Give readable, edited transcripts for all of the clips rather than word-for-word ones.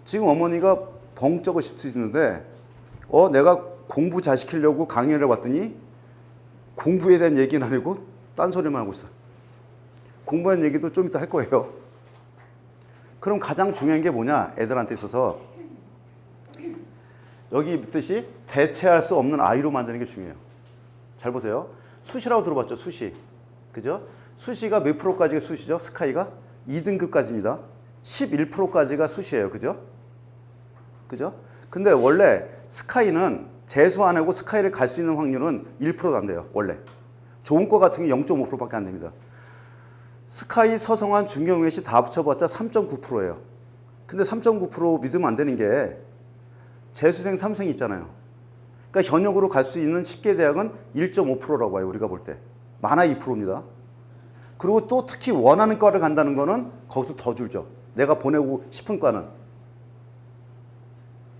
지금 어머니가 벙 적으실 수 있는데 내가 공부 잘 시키려고 강의를 봤더니 공부에 대한 얘기는 아니고 딴소리만 하고 있어. 공부한 얘기도 좀 이따 할 거예요. 그럼 가장 중요한 게 뭐냐? 애들한테 있어서 여기 있듯이 대체할 수 없는 아이로 만드는 게 중요해요. 잘 보세요. 수시라고 들어봤죠? 수시. 그죠? 수시가 몇 프로까지가 수시죠? 스카이가? 2등급까지입니다. 11%까지가 수시예요. 그죠? 그죠? 근데 원래 스카이는 재수 안 하고 스카이를 갈 수 있는 확률은 1%도 안 돼요. 원래. 좋은 거 같은 게 0.5%밖에 안 됩니다. 스카이, 서성한, 중경외시 다 붙여봤자 3.9%예요. 근데 3.9% 믿으면 안 되는 게 재수생 3생이 있잖아요. 그러니까 현역으로 갈 수 있는 10개 대학은 1.5%라고 봐요. 우리가 볼 때. 많아 2%입니다. 그리고 또 특히 원하는 과를 간다는 거는 거기서 더 줄죠. 내가 보내고 싶은 과는.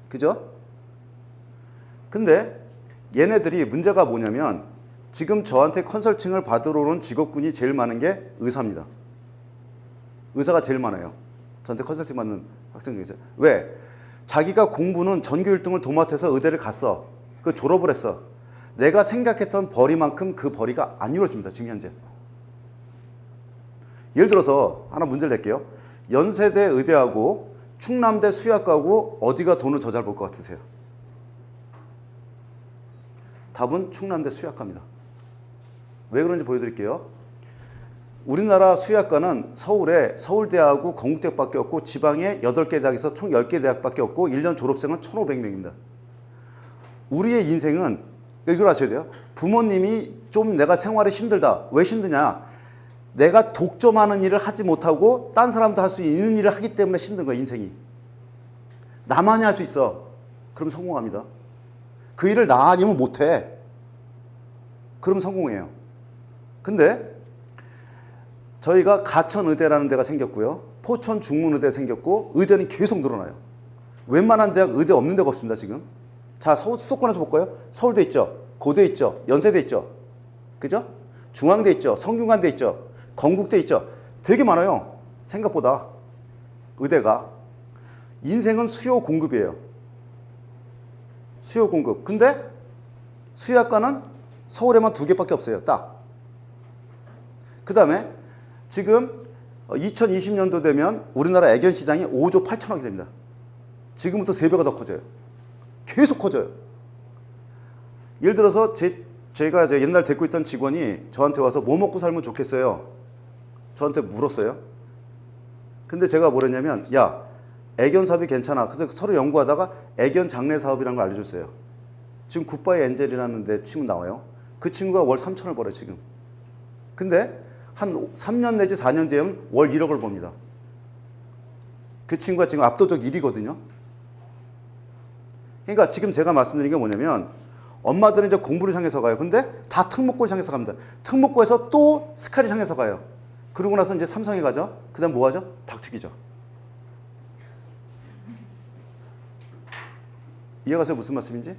그죠? 근데 얘네들이 문제가 뭐냐면 지금 저한테 컨설팅을 받으러 오는 직업군이 제일 많은 게 의사입니다. 의사가 제일 많아요. 저한테 컨설팅 받는 학생 중에서. 왜? 자기가 공부는 전교 1등을 도맡아서 의대를 갔어. 그 졸업을 했어. 내가 생각했던 벌이만큼 그 벌이가 안 이루어집니다. 지금 현재. 예를 들어서 하나 문제를 낼게요. 연세대 의대하고 충남대 수의학과하고 어디가 돈을 더 잘 벌 것 같으세요? 답은 충남대 수의학과입니다. 왜 그런지 보여드릴게요. 우리나라 수의학과는 서울에 서울대하고 건국대학밖에 없고 지방에 8개 대학에서 총 10개 대학밖에 없고 1년 졸업생은 1,500명입니다. 우리의 인생은 이걸 아셔야 돼요. 부모님이 좀 내가 생활이 힘들다. 왜 힘드냐? 내가 독점하는 일을 하지 못하고 딴 사람도 할 수 있는 일을 하기 때문에 힘든 거야. 인생이. 나만이 할 수 있어. 그럼 성공합니다. 그 일을 나 아니면 못해. 그럼 성공해요. 근데 저희가 가천의대라는 데가 생겼고요. 포천 중문의대 생겼고 의대는 계속 늘어나요. 웬만한 대학 의대 없는 데가 없습니다. 지금. 자, 수도권에서 볼까요? 서울대 있죠. 고대 있죠. 연세대 있죠. 그죠? 중앙대 있죠. 성균관대 있죠. 건국대 있죠. 되게 많아요. 생각보다. 의대가. 인생은 수요 공급이에요. 수요 공급. 근데 수의학과는 서울에만 2개밖에 없어요. 딱. 그 다음에 지금 2020년도 되면 우리나라 애견 시장이 5조 8천억이 됩니다. 지금부터 3배가 더 커져요. 계속 커져요. 예를 들어서 제가 옛날 데리고 있던 직원이 저한테 와서 뭐 먹고 살면 좋겠어요? 저한테 물었어요. 근데 제가 뭐랬냐면 야, 애견 사업이 괜찮아. 그래서 서로 연구하다가 애견 장례 사업이라는 걸 알려줬어요. 지금 굿바이 엔젤이라는 데 치면 나와요. 그 친구가 월 3천을 벌어요. 지금. 근데 한 3년 내지 4년 뒤에는 월 1억을 법니다. 그 친구가 지금 압도적 1위거든요. 그러니까 지금 제가 말씀드린 게 뭐냐면 엄마들은 이제 공부를 향해서 가요. 근데 다 특목고를 향해서 갑니다. 특목고에서 또 스카이를 향해서 가요. 그러고 나서 이제 삼성에 가죠. 그 다음 뭐 하죠? 닭튀기죠. 이해가세요? 무슨 말씀인지?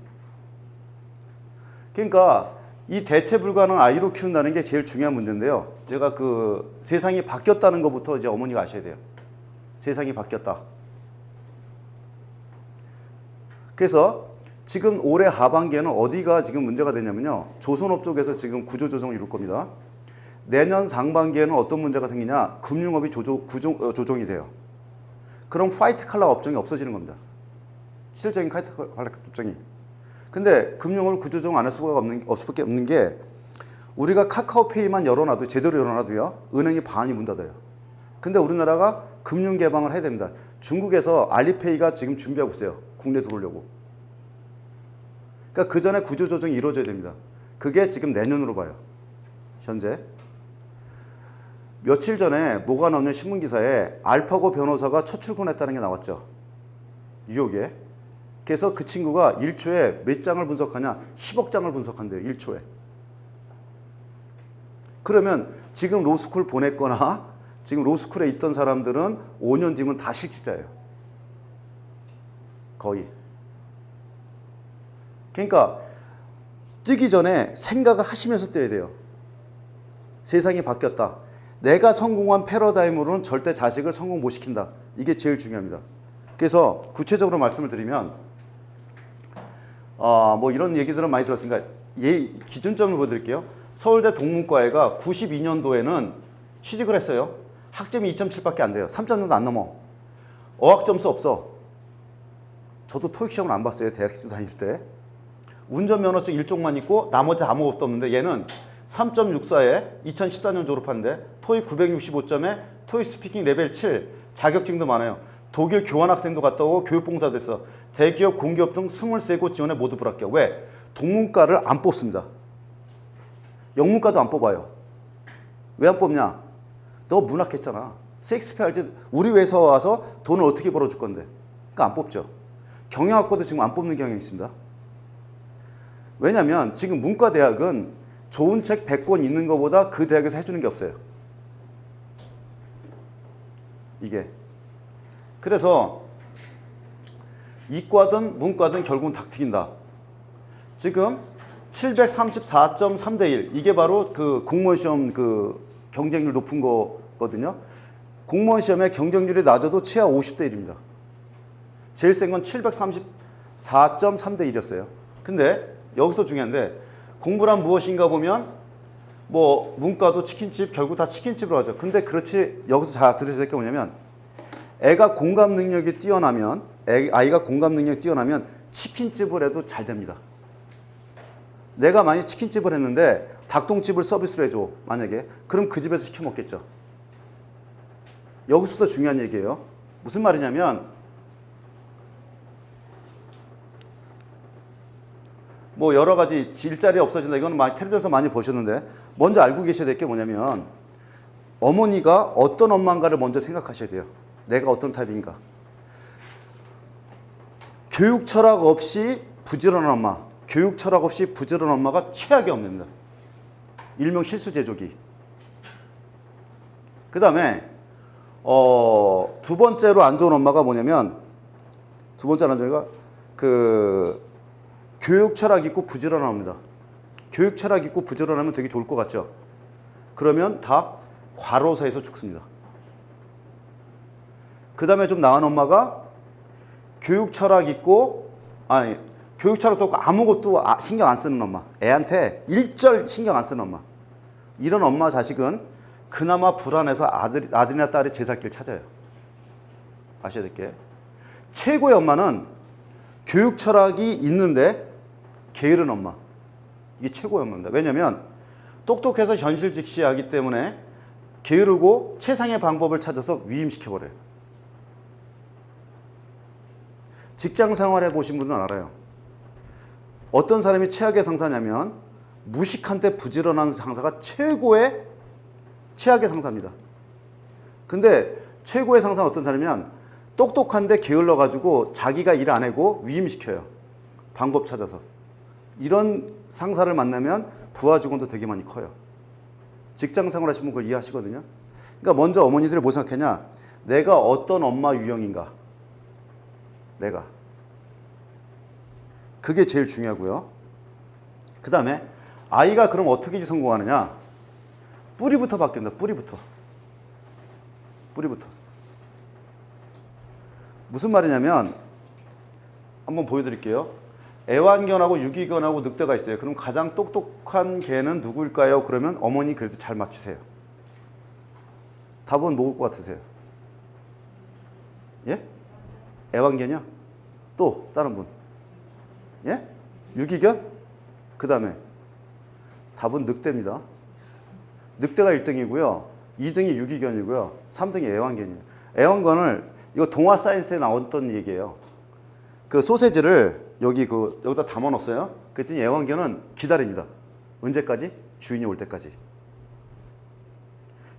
그러니까 이 대체 불가능 아이로 키운다는 게 제일 중요한 문제인데요. 제가 그 세상이 바뀌었다는 것부터 이제 어머니가 아셔야 돼요. 세상이 바뀌었다. 그래서 지금 올해 하반기에는 어디가 지금 문제가 되냐면요. 조선업 쪽에서 지금 구조조정을 이룰 겁니다. 내년 상반기에는 어떤 문제가 생기냐. 금융업이 조정이 돼요. 그럼 화이트 칼라 업종이 없어지는 겁니다. 실적인 화이트 칼라 업종이. 근데 금융업을 구조조정 안 할 수가 없는 게 우리가 카카오페이만 열어놔도 제대로 열어놔도요. 은행이 반이 문 닫아요. 근데 우리나라가 금융 개방을 해야 됩니다. 중국에서 알리페이가 지금 준비하고 있어요. 국내 들어오려고. 그러니까 그 전에 구조조정이 이루어져야 됩니다. 그게 지금 내년으로 봐요. 현재. 며칠 전에 뭐가 나오냐 신문기사에 알파고 변호사가 첫 출근했다는 게 나왔죠. 뉴욕에. 그래서 그 친구가 1초에 몇 장을 분석하냐? 10억 장을 분석한대요. 1초에. 그러면 지금 로스쿨 보냈거나 지금 로스쿨에 있던 사람들은 5년 뒤면 다 실직자예요. 거의. 그러니까 뛰기 전에 생각을 하시면서 뛰어야 돼요. 세상이 바뀌었다. 내가 성공한 패러다임으로는 절대 자식을 성공 못 시킨다. 이게 제일 중요합니다. 그래서 구체적으로 말씀을 드리면 뭐 이런 얘기들은 많이 들었으니까 기준점을 보여드릴게요. 서울대 동문과외가 92년도에는 취직을 했어요. 학점이 2.7밖에 안 돼요. 3.0도 안 넘어. 어학 점수 없어. 저도 토익 시험을 안 봤어요. 대학교 다닐 때. 운전면허증 1종만 있고 나머지 아무것도 없는데 얘는 3.64에 2014년 졸업하는데 토익 965점에 토익 스피킹 레벨 7 자격증도 많아요. 독일 교환학생도 갔다 오고 교육봉사도 했어. 대기업, 공기업 등 23곳 지원에 모두 불합격. 왜? 동문과를 안 뽑습니다. 영문과도 안 뽑아요. 왜 안 뽑냐? 너 문학했잖아. 셰익스피어 알지? 우리 회사 와서 돈을 어떻게 벌어줄 건데? 그러니까 안 뽑죠. 경영학과도 지금 안 뽑는 경향이 있습니다. 왜냐면 지금 문과대학은 좋은 책 100권 있는 것보다 그 대학에서 해주는 게 없어요. 이게. 그래서 이과든 문과든 결국은 닥튀긴다. 지금 734.3대 1 이게 바로 그 공무원 시험 그 경쟁률 높은 거거든요. 공무원 시험의 경쟁률이 낮아도 최하 50대 1입니다. 제일 센 건 734.3대 1이었어요. 근데 여기서 중요한데 공부란 무엇인가 보면 뭐 문과도 치킨집 결국 다 치킨집으로 하죠. 근데 그렇지 여기서 잘 들으셔야 될 게 뭐냐면 애가 공감 능력이 뛰어나면 아이가 공감 능력이 뛰어나면 치킨집을 해도 잘 됩니다. 내가 만약 치킨집을 했는데 닭똥집을 서비스로 해줘 만약에 그럼 그 집에서 시켜 먹겠죠. 여기서도 중요한 얘기예요. 무슨 말이냐면 뭐 여러 가지 일자리 없어진다 이거는 많이 텔레비에서 많이 보셨는데 먼저 알고 계셔야 될 게 뭐냐면 어머니가 어떤 엄마인가를 먼저 생각하셔야 돼요. 내가 어떤 타입인가. 교육 철학 없이 부지런한 엄마, 교육 철학 없이 부지런한 엄마가 최악의 엄마입니다. 일명 실수 제조기. 그 다음에 두 번째로 안 좋은 엄마가 뭐냐면 두 번째로 안 좋은 엄마가 그 교육 철학 있고 부지런합니다. 교육 철학 있고 부지런하면 되게 좋을 것 같죠? 그러면 다 과로사에서 죽습니다. 그 다음에 좀 나은 엄마가 교육 철학 있고 교육 철학도 없고 아무것도 신경 안 쓰는 엄마. 애한테 일절 신경 안 쓰는 엄마. 이런 엄마 자식은 그나마 불안해서 아들이나 딸이 제 살 길 찾아요. 아셔야 될 게. 최고의 엄마는 교육 철학이 있는데 게으른 엄마. 이게 최고의 엄마입니다. 왜냐면 똑똑해서 현실 직시하기 때문에 게으르고 최상의 방법을 찾아서 위임시켜버려요. 직장 생활해 보신 분은 알아요. 어떤 사람이 최악의 상사냐면 무식한데 부지런한 상사가 최악의 상사입니다. 근데 최고의 상사는 어떤 사람이면 똑똑한데 게을러가지고 자기가 일 안 하고 위임시켜요. 방법 찾아서. 이런 상사를 만나면 부하 직원도 되게 많이 커요. 직장 생활 하시면 그걸 이해하시거든요. 그러니까 먼저 어머니들이 뭐 생각하냐. 내가 어떤 엄마 유형인가. 내가. 그게 제일 중요하고요. 그 다음에 아이가 그럼 어떻게 성공하느냐. 뿌리부터 바뀐다. 뿌리부터. 무슨 말이냐면 한번 보여드릴게요. 애완견하고 유기견하고 늑대가 있어요. 그럼 가장 똑똑한 개는 누구일까요? 그러면 어머니 그래도 잘 맞추세요. 답은 뭐일 것 같으세요? 예? 애완견이요? 또 다른 분? 예? 유기견? 그 다음에 답은 늑대입니다. 늑대가 1등이고요. 2등이 유기견이고요. 3등이 애완견이에요. 애완견을 이거 동화 사이언스에 나왔던 얘기예요. 그 소세지를 여기다 담아 놓았어요. 그랬더니 애완견은 기다립니다. 언제까지? 주인이 올 때까지.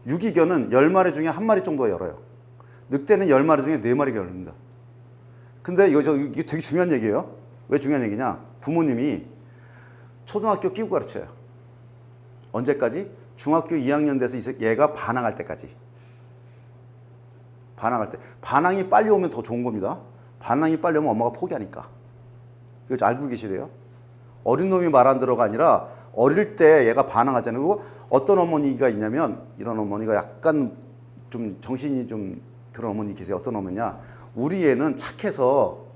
유기견은 10마리 중에 1마리 정도 열어요. 늑대는 10마리 중에 4마리가 열립니다. 근데 이게 되게 중요한 얘기예요. 왜 중요한 얘기냐? 부모님이 초등학교 끼고 가르쳐요. 언제까지? 중학교 2학년 돼서 얘가 반항할 때까지. 반항할 때. 반항이 빨리 오면 더 좋은 겁니다. 반항이 빨리 오면 엄마가 포기하니까. 이거 알고 계셔야 돼요. 어린 놈이 말 안 들어가 아니라 어릴 때 얘가 반항하잖아요. 그리고 어떤 어머니가 있냐면 이런 어머니가 약간 좀 정신이 좀 그런 어머니 계세요. 어떤 어머니냐. 우리 애는 착해서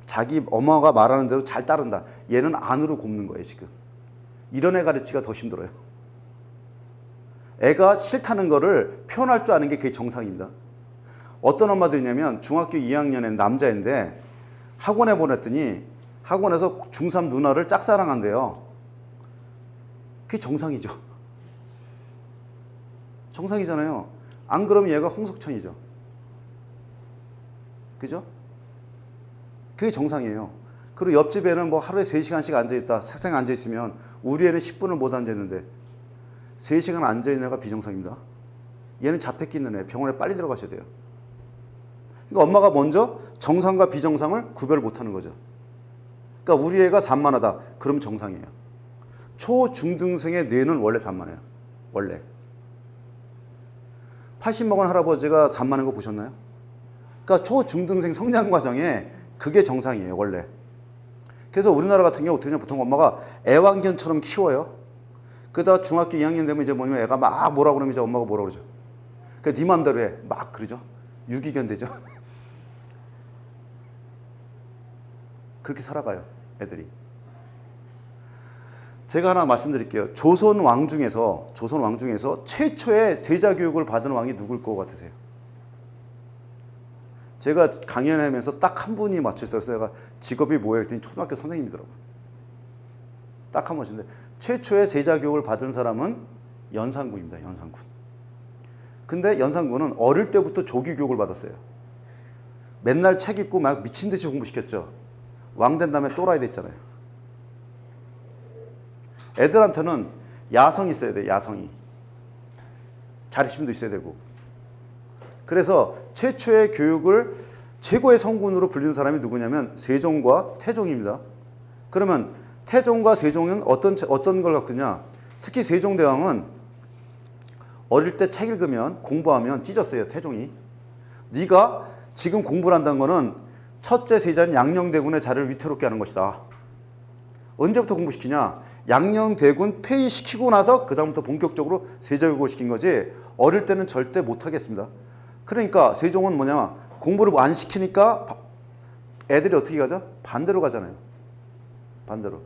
자기 엄마가 말하는 대로 잘 따른다. 얘는 안으로 굽는 거예요, 지금. 이런 애 가르치기가 더 힘들어요. 애가 싫다는 거를 표현할 줄 아는 게 그게 정상입니다. 어떤 엄마들이냐면 중학교 2학년의 남자인데 학원에 보냈더니 학원에서 중3 누나를 짝사랑한대요. 그게 정상이죠. 정상이잖아요. 안 그러면 얘가 홍석천이죠. 그죠? 그게 정상이에요. 그리고 옆집에는 뭐 하루에 3시간씩 앉아있다. 색상에 앉아있으면 우리 애는 10분을 못 앉아있는데 3시간 앉아있는 애가 비정상입니다. 얘는 자폐기 있는 애. 병원에 빨리 들어가셔야 돼요. 그러니까 엄마가 먼저 정상과 비정상을 구별을 못하는 거죠. 그러니까 우리 애가 산만하다. 그럼 정상이에요. 초중등생의 뇌는 원래 산만해요. 원래. 80 먹은 할아버지가 산만한 거 보셨나요? 그러니까 초중등생 성장 과정에 그게 정상이에요. 원래. 그래서 우리나라 같은 경우 어떻게 하냐, 보통 엄마가 애완견처럼 키워요. 그러다 중학교 2학년 되면 이제 뭐냐면 애가 막 뭐라 그러면 이제 엄마가 뭐라 그러죠. 그러니까 네 맘대로 해. 막 그러죠. 유기견 되죠. 그렇게 살아가요, 애들이. 제가 하나 말씀드릴게요. 조선 왕 중에서 최초의 세자 교육을 받은 왕이 누굴 것 같으세요? 제가 강연하면서 딱 한 분이 맞췄어요. 그래서 제가 직업이 뭐예요? 그랬더니 초등학교 선생님이더라고요. 딱 한 번 맞췄는데 최초의 세자 교육을 받은 사람은 연산군입니다. 연산군. 근데 연산군은 어릴 때부터 조기 교육을 받았어요. 맨날 책 읽고 막 미친 듯이 공부시켰죠. 왕 된 다음에 또라이 됐잖아요. 애들한테는 야성이 있어야 돼요. 야성이. 자립심도 있어야 되고. 그래서 최초의 교육을 최고의 성군으로 불리는 사람이 누구냐면 세종과 태종입니다. 그러면 태종과 세종은 어떤 걸 갖느냐? 특히 세종대왕은 어릴 때 책 읽으면 공부하면 찢었어요. 태종이. 네가 지금 공부를 한다는 거는 첫째 세자는 양녕대군의 자리를 위태롭게 하는 것이다. 언제부터 공부시키냐? 양녕대군 폐위시키고 나서 그 다음부터 본격적으로 세자교육을 시킨 거지 어릴 때는 절대 못하겠습니다. 그러니까 세종은 뭐냐? 공부를 안 시키니까 애들이 어떻게 가죠? 반대로 가잖아요. 반대로.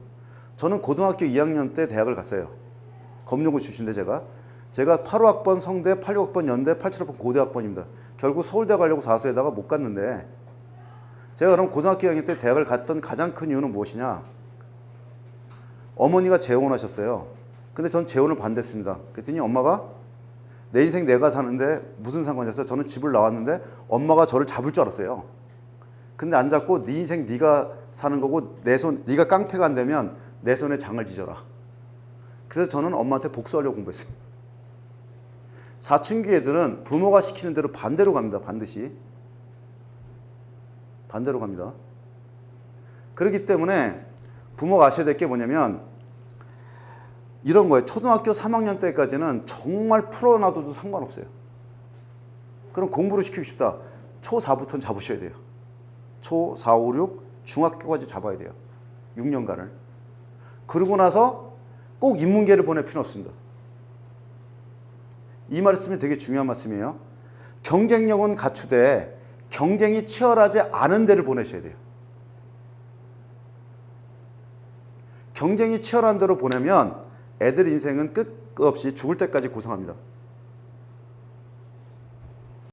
저는 고등학교 2학년 때 대학을 갔어요. 검정고 출신인데 제가 85학번 성대, 86학번 연대, 87학번 고대학번입니다. 결국 서울대 가려고 사수에다가 못 갔는데 제가 그럼 고등학교 2학년 때 대학을 갔던 가장 큰 이유는 무엇이냐? 어머니가 재혼하셨어요. 근데 전 재혼을 반대했습니다. 그랬더니 엄마가 내 인생 내가 사는데 무슨 상관이었어요? 저는 집을 나왔는데 엄마가 저를 잡을 줄 알았어요. 근데 안 잡고 네 인생 네가 사는 거고 네가 깡패가 안 되면 내 손에 장을 지져라. 그래서 저는 엄마한테 복수하려고 공부했어요. 사춘기 애들은 부모가 시키는 대로 반대로 갑니다. 반드시. 반대로 갑니다. 그렇기 때문에 부모가 아셔야 될 게 뭐냐면 이런 거예요. 초등학교 3학년 때까지는 정말 풀어놔도 상관없어요. 그럼 공부를 시키고 싶다. 초4부터는 잡으셔야 돼요. 초4, 5, 6 중학교까지 잡아야 돼요. 6년간을. 그러고 나서 꼭 인문계를 보낼 필요는 없습니다. 이 말씀이 되게 중요한 말씀이에요. 경쟁력은 갖추되 경쟁이 치열하지 않은 데를 보내셔야 돼요. 경쟁이 치열한 데로 보내면 애들 인생은 끝 없이 죽을 때까지 고생합니다.